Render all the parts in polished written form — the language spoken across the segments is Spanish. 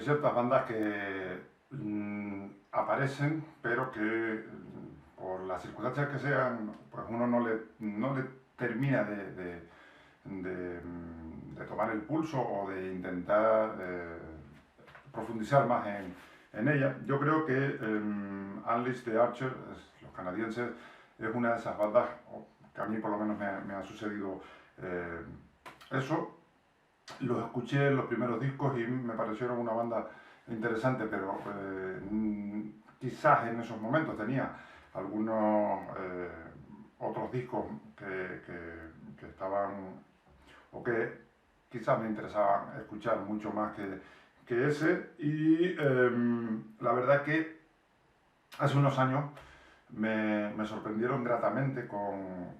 Hay ciertas bandas que aparecen, pero que por las circunstancias que sean, pues uno no le termina de tomar el pulso o de intentar profundizar más en ella. Yo creo que Unleash the Archer, los canadienses, es una de esas bandas que a mí por lo menos me ha sucedido eso. Los escuché en los primeros discos y me parecieron una banda interesante, pero quizás en esos momentos tenía algunos otros discos que estaban o que quizás me interesaban escuchar mucho más que ese. Y la verdad que hace unos años me sorprendieron gratamente con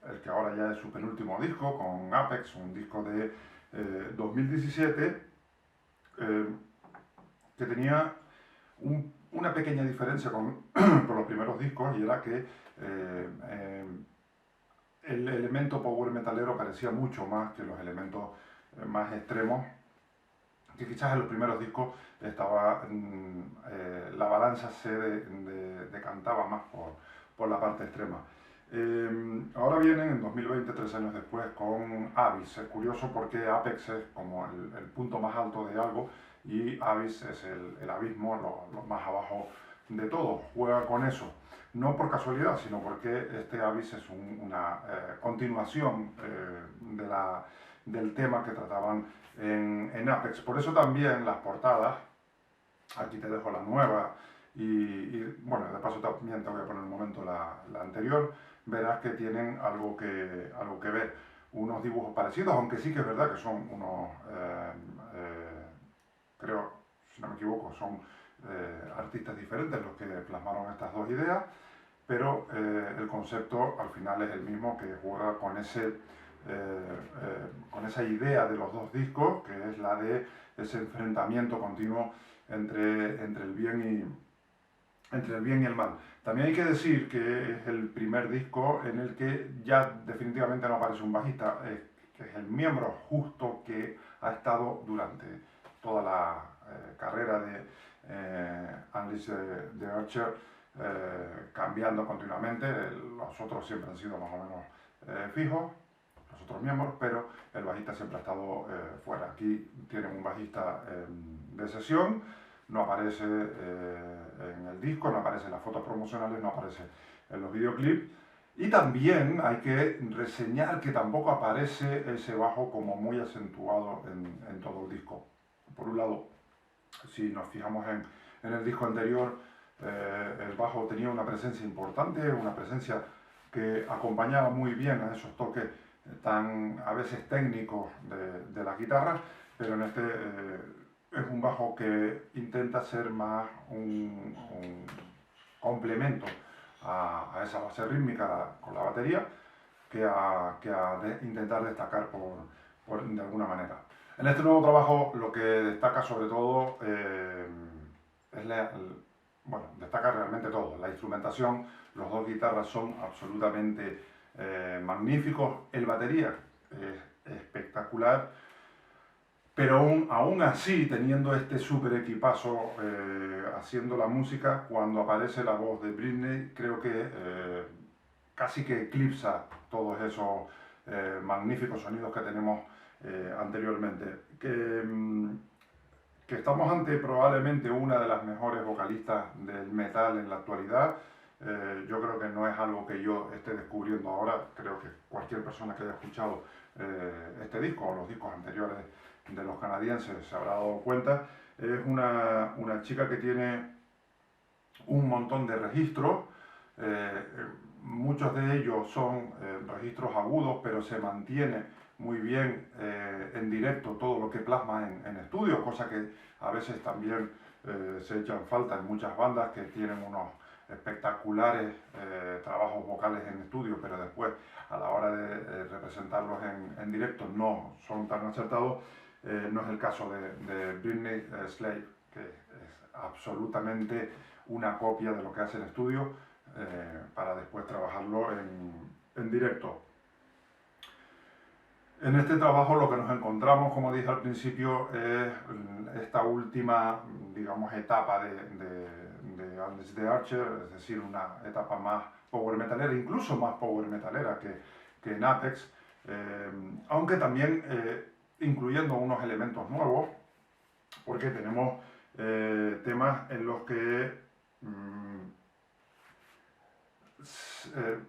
el que ahora ya es su penúltimo disco, con Apex, un disco de 2017, eh, que tenía una pequeña diferencia con los primeros discos, y era que el elemento power metalero parecía mucho más que los elementos más extremos, que quizás en los primeros discos estaba la balanza se decantaba más por la parte extrema. Ahora vienen en 2020, 3 años después, con Abyss. Es curioso porque Apex es como el punto más alto de algo y Abyss es el abismo, lo más abajo de todo. Juega con eso, no por casualidad, sino porque este Abyss es una continuación del tema que trataban en Apex. Por eso también las portadas, aquí te dejo la nueva y bueno, de paso también te voy a poner un momento la anterior, verás que tienen algo que ver. Unos dibujos parecidos, aunque sí que es verdad que son unos, creo, si no me equivoco, son artistas diferentes los que plasmaron estas dos ideas, pero el concepto al final es el mismo, que juega con esa idea de los dos discos, que es la de ese enfrentamiento continuo entre el bien y el mal. También hay que decir que es el primer disco en el que ya definitivamente no aparece un bajista, que es el miembro justo que ha estado durante toda la carrera de Unleash the Archer, cambiando continuamente. Los otros siempre han sido más o menos fijos, los otros miembros, pero el bajista siempre ha estado fuera. Aquí tienen un bajista de sesión, no aparece en el disco, no aparece en las fotos promocionales, no aparece en los videoclips. Y también hay que reseñar que tampoco aparece ese bajo como muy acentuado en todo el disco. Por un lado, si nos fijamos en el disco anterior, el bajo tenía una presencia importante, una presencia que acompañaba muy bien a esos toques tan a veces técnicos de las guitarras, pero en este es un bajo que intenta ser más un complemento a esa base rítmica con la batería que a intentar destacar de alguna manera. En este nuevo trabajo lo que destaca sobre todo es bueno, destaca realmente todo. La instrumentación, los dos guitarras son absolutamente magníficos. El batería es espectacular. Pero aún así, teniendo este super equipazo haciendo la música, cuando aparece la voz de Britney, creo que casi que eclipsa todos esos magníficos sonidos que tenemos anteriormente. Que estamos ante probablemente una de las mejores vocalistas del metal en la actualidad. Yo creo que no es algo que yo esté descubriendo ahora, creo que cualquier persona que haya escuchado este disco o los discos anteriores de los canadienses se habrá dado cuenta. Es una chica que tiene un montón de registros, muchos de ellos son registros agudos, pero se mantiene muy bien en directo todo lo que plasma en estudio, cosa que a veces también se echan falta en muchas bandas que tienen unos espectaculares trabajos vocales en estudio, pero después a la hora de representarlos en directo no son tan acertados. No es el caso de Britney Slade, que es absolutamente una copia de lo que hace en estudio para después trabajarlo en directo. En este trabajo lo que nos encontramos, como dije al principio, es esta última, digamos, etapa de Atlas de Archer, es decir, una etapa más power metalera, incluso más power metalera que en Apex, aunque también incluyendo unos elementos nuevos, porque tenemos temas en los que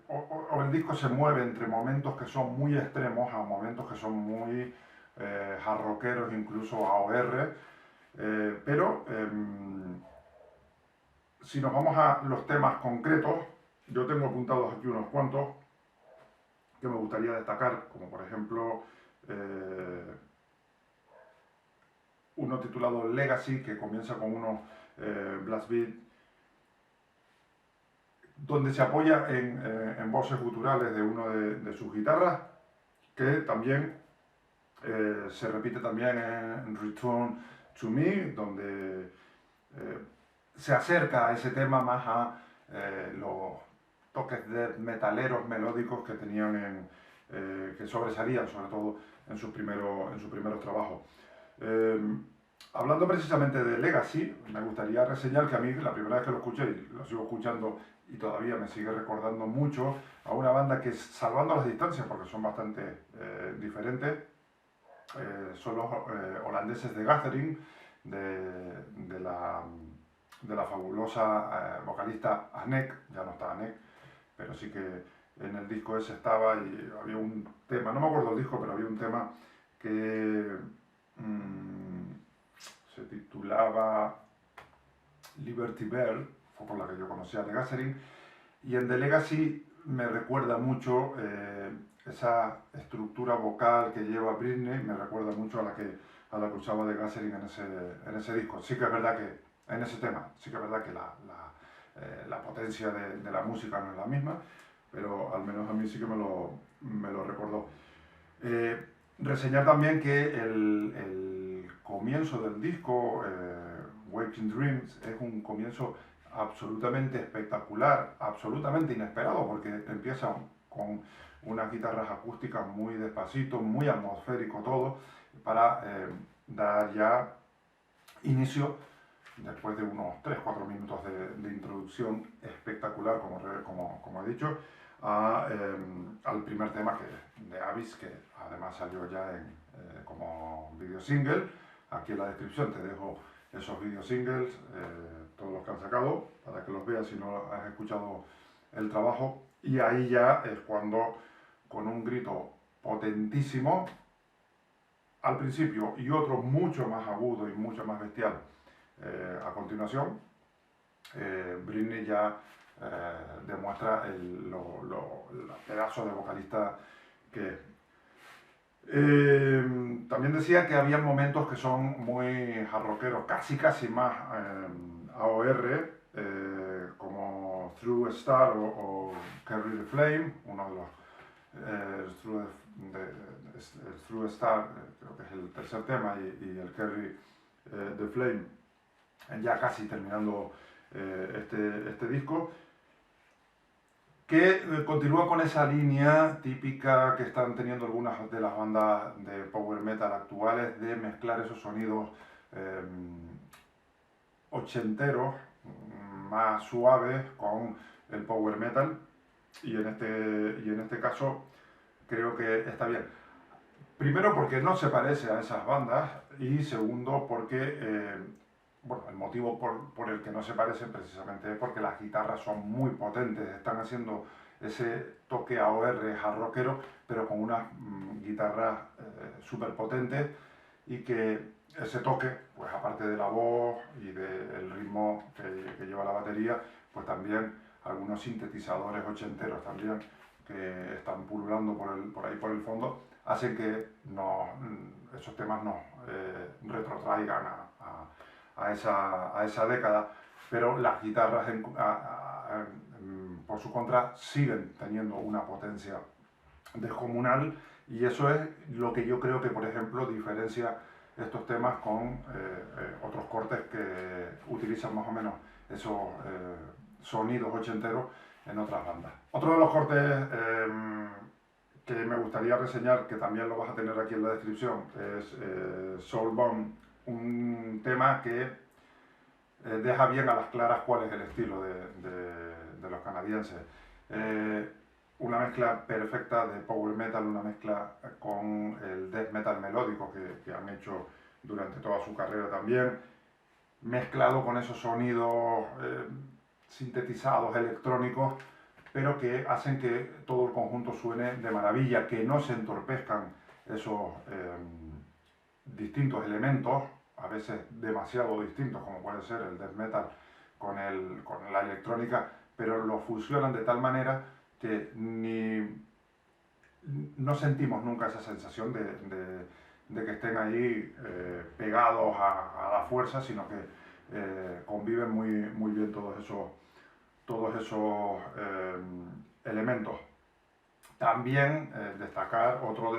o el disco se mueve entre momentos que son muy extremos a momentos que son muy hard rockeros, incluso AOR, pero si nos vamos a los temas concretos, yo tengo apuntados aquí unos cuantos que me gustaría destacar, como por ejemplo uno titulado Legacy, que comienza con unos blast beat donde se apoya en voces guturales de uno de sus guitarras, que también se repite también en Return to Me, donde se acerca a ese tema más a los toques de metaleros melódicos que tenían que sobresalían sobre todo en sus primeros trabajos. Hablando precisamente de Legacy, me gustaría reseñar que a mí la primera vez que lo escuché, y lo sigo escuchando y todavía me sigue recordando mucho, a una banda que, salvando las distancias porque son bastante diferentes, son los holandeses de Gathering, de la fabulosa vocalista Anek, ya no está Anek, pero sí que en el disco ese estaba y había un tema, no me acuerdo el disco, pero había un tema que se titulaba Liberty Bell, fue por la que yo conocía a The Gathering, y en The Legacy me recuerda mucho esa estructura vocal que lleva Britney, me recuerda mucho a la que usaba The Gathering en ese disco. Sí que es verdad que en ese tema, sí que es verdad que la potencia de la música no es la misma, pero al menos a mí sí que me lo recordó. Reseñar también que el comienzo del disco, Waking Dreams, es un comienzo absolutamente espectacular, absolutamente inesperado, porque empieza con unas guitarras acústicas muy despacito, muy atmosférico todo, para dar ya inicio, después de unos 3-4 minutos de introducción espectacular, como he dicho, al primer tema de Abyss, que además salió ya como video single. Aquí en la descripción te dejo esos video singles, todos los que han sacado, para que los veas si no has escuchado el trabajo. Y ahí ya es cuando, con un grito potentísimo al principio y otro mucho más agudo y mucho más bestial a continuación, Britney ya demuestra el pedazo de vocalista que es. También decía que había momentos que son muy hard casi más AOR, como Through a Star o Carry the Flame, uno de los Through a Star, creo que es el tercer tema, y el Carry the Flame, ya casi terminando este disco, que continúa con esa línea típica que están teniendo algunas de las bandas de power metal actuales, de mezclar esos sonidos ochenteros, más suaves, con el power metal, y en este caso creo que está bien. Primero porque no se parece a esas bandas, y segundo porque bueno, el motivo por el que no se parecen precisamente es porque las guitarras son muy potentes, están haciendo ese toque AOR hard rockero, pero con unas guitarras súper potentes, y que ese toque, pues aparte de la voz y del ritmo que lleva la batería, pues también algunos sintetizadores ochenteros también que están pululando por ahí por el fondo, hacen que esos temas nos retrotraigan a esa década, pero las guitarras por su contra siguen teniendo una potencia descomunal, y eso es lo que yo creo que, por ejemplo, diferencia estos temas con otros cortes que utilizan más o menos esos sonidos ochenteros en otras bandas. Otro de los cortes que me gustaría reseñar, que también lo vas a tener aquí en la descripción, es Soulbomb, un tema que deja bien a las claras cuál es el estilo de los canadienses. Una mezcla perfecta de power metal, una mezcla con el death metal melódico que han hecho durante toda su carrera también, mezclado con esos sonidos sintetizados, electrónicos, pero que hacen que todo el conjunto suene de maravilla, que no se entorpezcan esos distintos elementos, a veces demasiado distintos, como puede ser el death metal con la electrónica, pero lo fusionan de tal manera que no sentimos nunca esa sensación de que estén ahí pegados a la fuerza, sino que conviven muy bien todos esos elementos. También destacar otro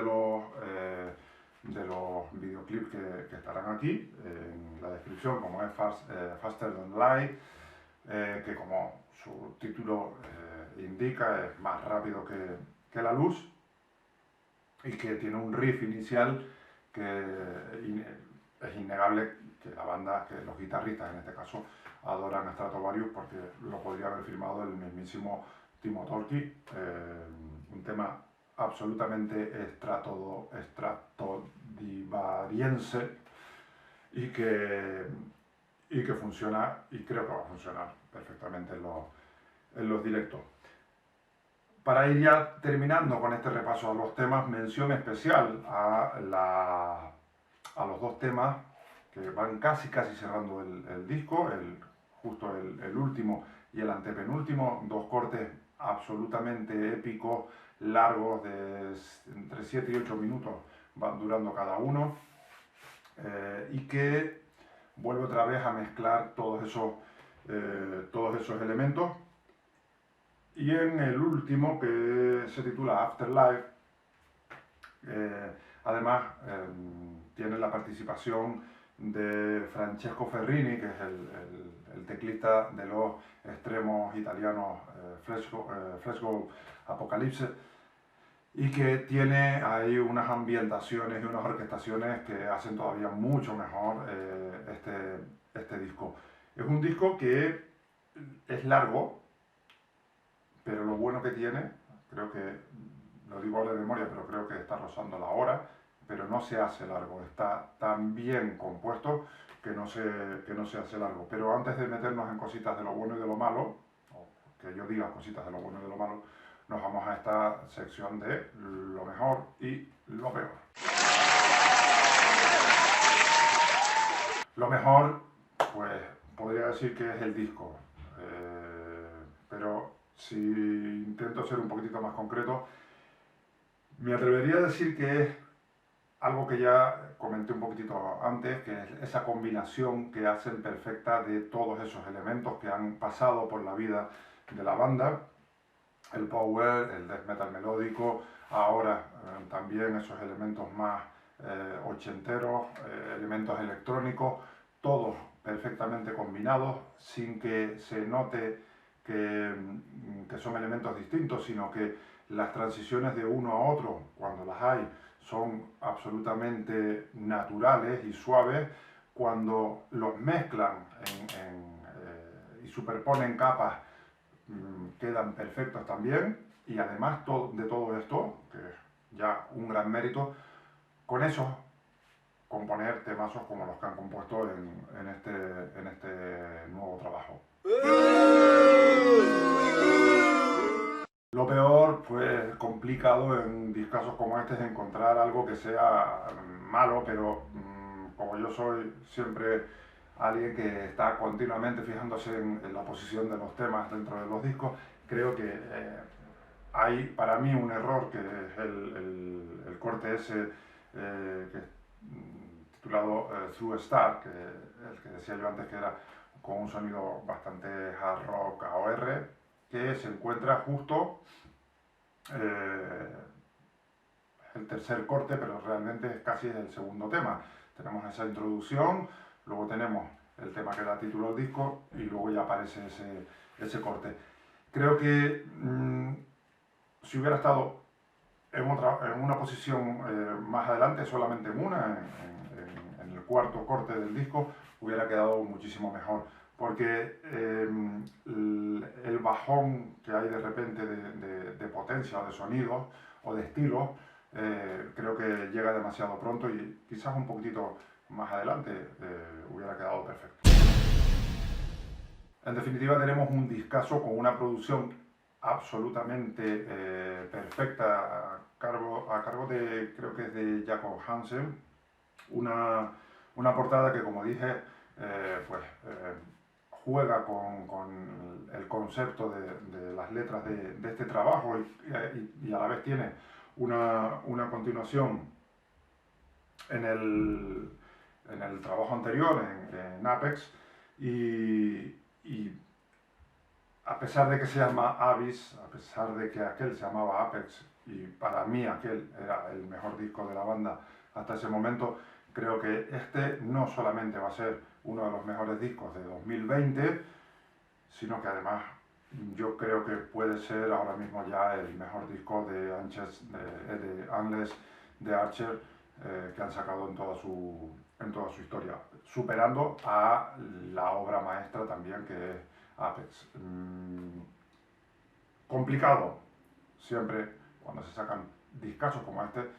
de los videoclips que estarán aquí en la descripción, como es Faster Than Light, que como su título indica es más rápido que la luz y que tiene un riff inicial que es innegable que la banda, que los guitarristas en este caso, adoran a Stratovarius porque lo podría haber firmado el mismísimo Timo Tolkki, un tema absolutamente estratodivariense y que funciona, y creo que va a funcionar perfectamente en los directos. Para ir ya terminando con este repaso a los temas, mención especial a los dos temas que van casi cerrando el disco, justo el último y el antepenúltimo, dos cortes absolutamente épicos, largos, de entre 7 y 8 minutos van durando cada uno, y que vuelve otra vez a mezclar todos esos elementos. Y en el último, que se titula Afterlife, además tiene la participación de Francesco Ferrini, que es el teclista de los extremos italianos Fresco Apocalypse, y que tiene ahí unas ambientaciones y unas orquestaciones que hacen todavía mucho mejor este disco. Es un disco que es largo, pero lo bueno que tiene, creo que, lo digo ahora de memoria, pero creo que está rozando la hora, pero no se hace largo, está tan bien compuesto que no se hace largo. Pero antes de meternos en cositas de lo bueno y de lo malo, o que yo diga cositas de lo bueno y de lo malo, nos vamos a esta sección de lo mejor y lo peor. Lo mejor, pues podría decir que es el disco, pero si intento ser un poquitito más concreto, me atrevería a decir que es algo que ya comenté un poquitito antes, que es esa combinación que hacen perfecta de todos esos elementos que han pasado por la vida de la banda, el power, el death metal melódico, ahora también esos elementos más ochenteros, elementos electrónicos, todos perfectamente combinados, sin que se note que son elementos distintos, sino que las transiciones de uno a otro, cuando las hay, son absolutamente naturales y suaves. Cuando los mezclan y superponen capas, quedan perfectos también. Y además de todo esto, que es ya un gran mérito, con eso componer temazos como los que han compuesto en este nuevo trabajo. Lo peor, pues complicado en discos como este es encontrar algo que sea malo, pero como yo soy siempre alguien que está continuamente fijándose en la posición de los temas dentro de los discos, creo que hay para mí un error, que es el corte ese que es titulado Through Star, que el que decía yo antes, que era con un sonido bastante hard rock AOR, que se encuentra justo el tercer corte, pero realmente es casi el segundo tema. Tenemos esa introducción, luego tenemos el tema que da título al disco y luego ya aparece ese corte. Creo que si hubiera estado en una posición más adelante, solamente en una, en el cuarto corte del disco, hubiera quedado muchísimo mejor. Porque el bajón que hay de repente de potencia o de sonido o de estilo, creo que llega demasiado pronto y quizás un poquitito más adelante hubiera quedado perfecto. En definitiva, tenemos un discazo con una producción absolutamente perfecta a cargo de, creo que es de Jacob Hansen, una portada que, como dije, juega con el concepto de las letras de este trabajo y a la vez tiene una continuación en el trabajo anterior, en Apex, y a pesar de que se llama Abyss, a pesar de que aquel se llamaba Apex, y para mí aquel era el mejor disco de la banda hasta ese momento, creo que este no solamente va a ser uno de los mejores discos de 2020, sino que además yo creo que puede ser ahora mismo ya el mejor disco de Unless de Archer que han sacado en toda su historia, superando a la obra maestra también que es Apex. Complicado siempre cuando se sacan discazos como este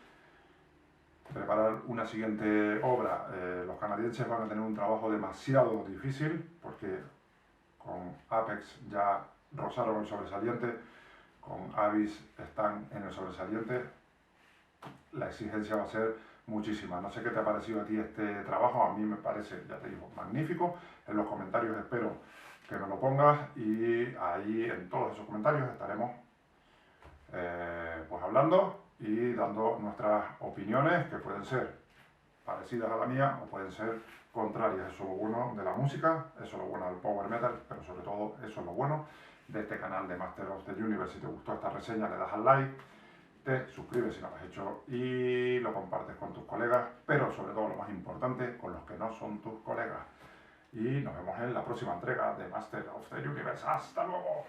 preparar una siguiente obra. Los canadienses van a tener un trabajo demasiado difícil porque con Apex ya rozaron el sobresaliente, con Abyss están en el sobresaliente. La exigencia va a ser muchísima. No sé qué te ha parecido a ti este trabajo, a mí me parece, ya te digo, magnífico. En los comentarios espero que me lo pongas y ahí en todos esos comentarios estaremos pues hablando y dando nuestras opiniones, que pueden ser parecidas a la mía o pueden ser contrarias. Eso es lo bueno de la música, eso es lo bueno del power metal, pero sobre todo eso es lo bueno de este canal de Master of the Universe. Si te gustó esta reseña, le das al like, te suscribes si no lo has hecho y lo compartes con tus colegas, pero sobre todo lo más importante, con los que no son tus colegas. Y nos vemos en la próxima entrega de Master of the Universe. ¡Hasta luego!